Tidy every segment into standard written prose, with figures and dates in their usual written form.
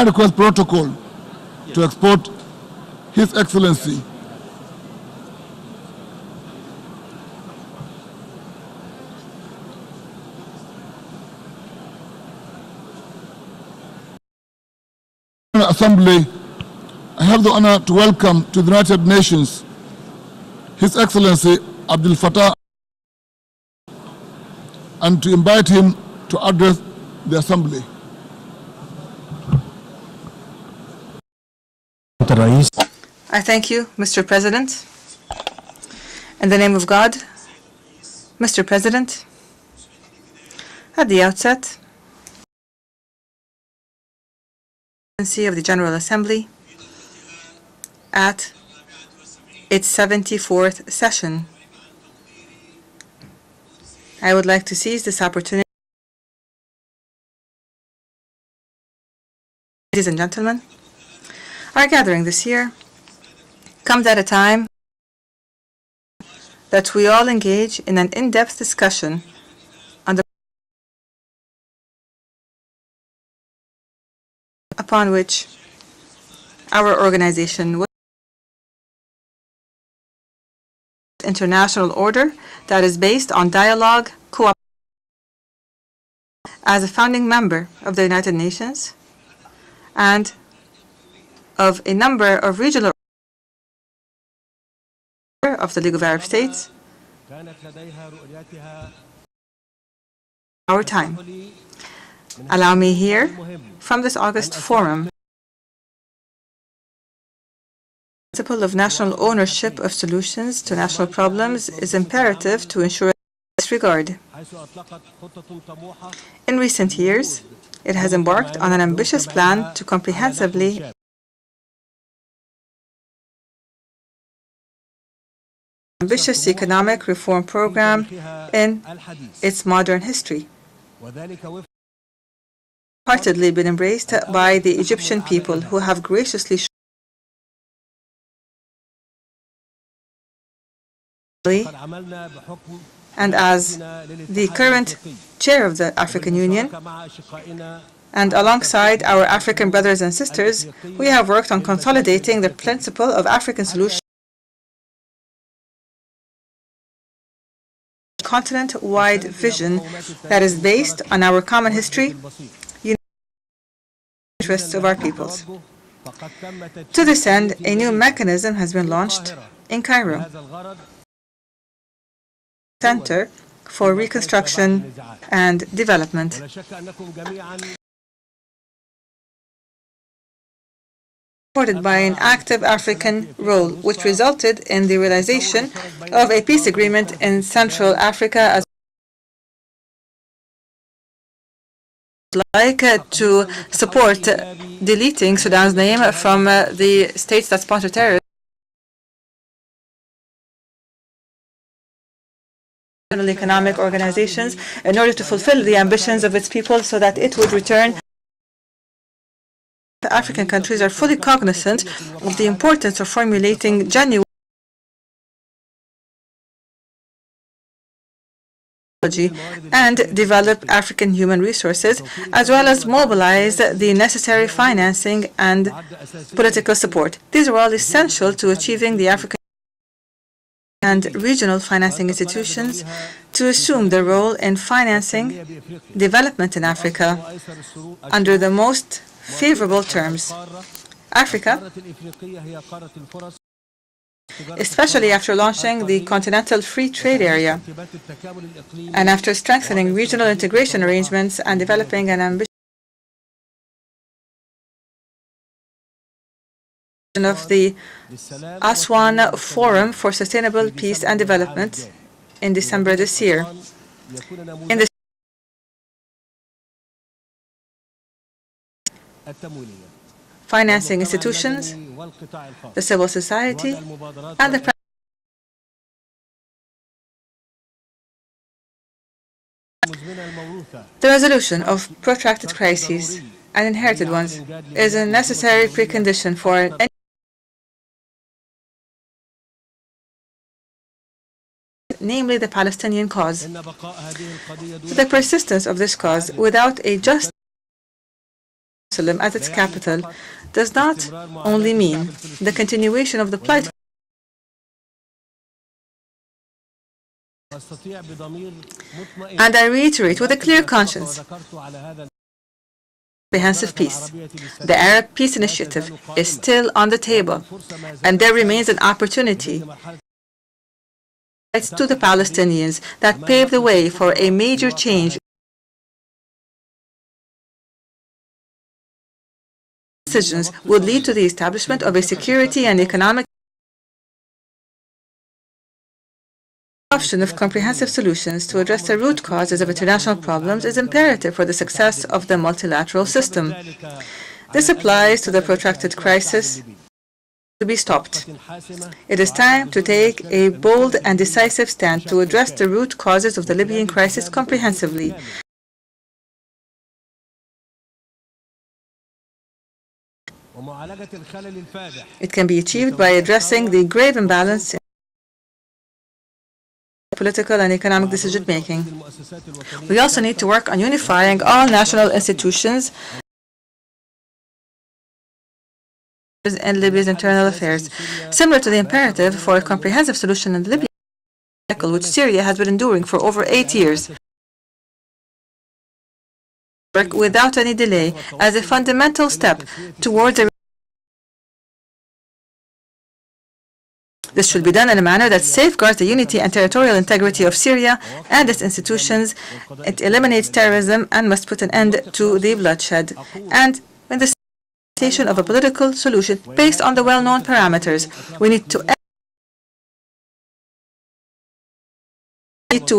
I request protocol to export His Excellency Assembly. I have the honor to welcome to the United Nations His Excellency Abdel Fattah and to invite him to address the Assembly. I thank you, Mr. President. In the name of God, Mr. President, at the outset, of the General Assembly at its 74th session, I would like to seize this opportunity. Ladies and gentlemen, our gathering this year comes at a time that we all engage in an in-depth discussion on the upon which our organization was international order that is based on dialogue, cooperation. As a founding member of the United Nations and of a number of regional of the League of Arab States, our time. Allow me here, from this August forum, the principle of national ownership of solutions to national problems is imperative to ensure this regard. In recent years, it has embarked on an ambitious plan to comprehensively ambitious economic reform program in its modern history, heartedly been embraced by the Egyptian people, who have graciously and as the current chair of the African Union, and alongside our African brothers and sisters, we have worked on consolidating the principle of African solution, continent-wide vision that is based on our common history, interests of our peoples. To this end, a new mechanism has been launched in Cairo, Center for Reconstruction and Development. Supported by an active African role, which resulted in the realization of a peace agreement in Central Africa, as to support deleting Sudan's name from the states that sponsor terrorism. Economic organizations in order to fulfill the ambitions of its people so that it would return. The African countries are fully cognizant of the importance of formulating genuine and develop African human resources, as well as mobilize the necessary financing and political support. These are all essential to achieving the African and regional financing institutions to assume their role in financing development in Africa under the most favorable terms. Africa, especially after launching the Continental Free Trade Area and after strengthening regional integration arrangements and developing an ambitious of the Aswan Forum for Sustainable Peace and Development in December this year. In the financing institutions, the civil society, and the resolution of protracted crises and inherited ones is a necessary precondition for any namely the Palestinian cause. The persistence of this cause without a just Jerusalem as its capital does not only mean the continuation of the plight, and I reiterate with a clear conscience, comprehensive peace. The Arab Peace Initiative is still on the table, and there remains an opportunity to the Palestinians that pave the way for a major change. Decisions would lead to the establishment of a security and economic adoption of comprehensive solutions to address the root causes of international problems is imperative for the success of the multilateral system. This applies to the protracted crisis to be stopped. It is time to take a bold and decisive stand to address the root causes of the Libyan crisis comprehensively. It can be achieved by addressing the grave imbalance in political and economic decision-making. We also need to work on unifying all national institutions in Libya's internal affairs, similar to the imperative for a comprehensive solution in the Libyan cycle, which Syria has been enduring for over 8 years. Work without any delay as a fundamental step towards a This should be done in a manner that safeguards the unity and territorial integrity of Syria and its institutions. It eliminates terrorism and must put an end to the bloodshed. And in the implementation of a political solution based on the well-known parameters, we need to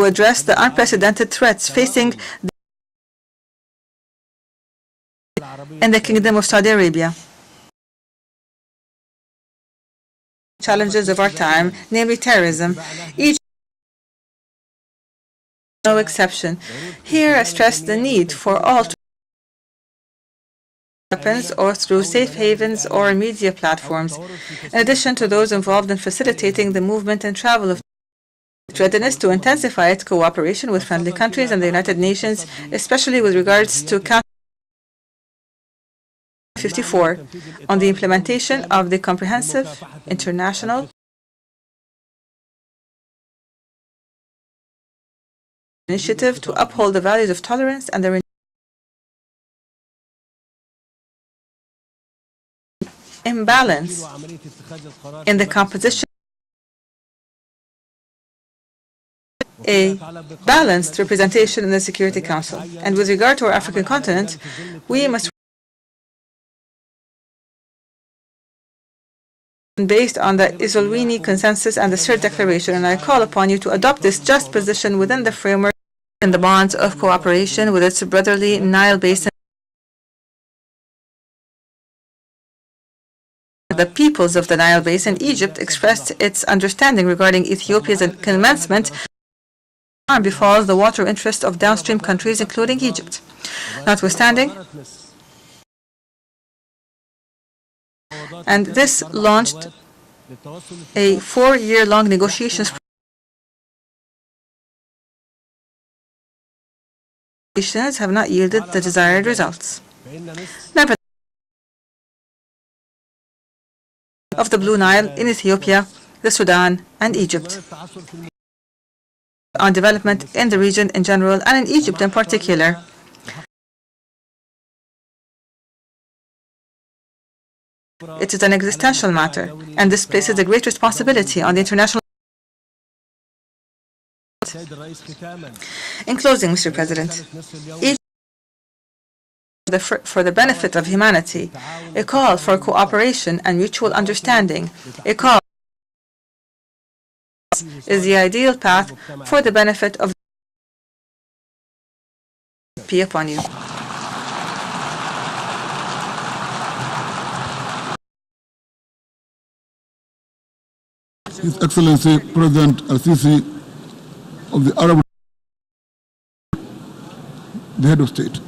address the unprecedented threats facing in the Kingdom of Saudi Arabia. Challenges of our time, namely terrorism. Each no exception. Here I stress the need for all to weapons or through safe havens or media platforms, in addition to those involved in facilitating the movement and travel of readiness to intensify its cooperation with friendly countries and the United Nations, especially with regards to 54 on the implementation of the comprehensive international initiative to uphold the values of tolerance and the imbalance in the composition a balanced representation in the Security Council. And with regard to our African continent, we must based on the Isolini Consensus and the Third Declaration, and I call upon you to adopt this just position within the framework and the bonds of cooperation with its brotherly Nile Basin. The peoples of the Nile Basin, Egypt, expressed its understanding regarding Ethiopia's commencement. Harm befalls the water interest of downstream countries, including Egypt. Notwithstanding, and this launched a 4-year-long negotiations have not yielded the desired results. Nevertheless, of the Blue Nile in Ethiopia, the Sudan, and Egypt, on development in the region in general and in Egypt in particular. It is an existential matter, and this places a great responsibility on the international. In closing, Mr. President, for the benefit of humanity, a call for cooperation and mutual understanding, a call is the ideal path for the benefit of be upon you. His Excellency President El-Sisi of the Arab, the head of state.